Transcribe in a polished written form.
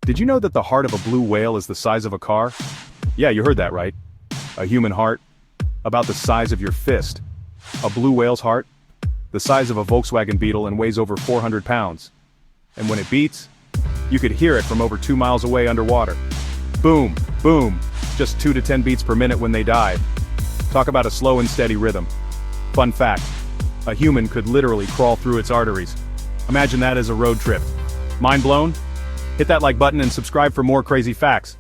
Did you know that the heart of a blue whale is the size of a car? Yeah, you heard that right. A human heart, about the size of your fist. A blue whale's heart, the size of a Volkswagen Beetle and weighs over 400 pounds. And when it beats, you could hear it from over 2 miles away underwater. Boom, boom, just 2 to 10 beats per minute when they dive. Talk about a slow and steady rhythm. Fun fact, a human could literally crawl through its arteries. Imagine that as a road trip. Mind blown? Hit that like button and subscribe for more crazy facts.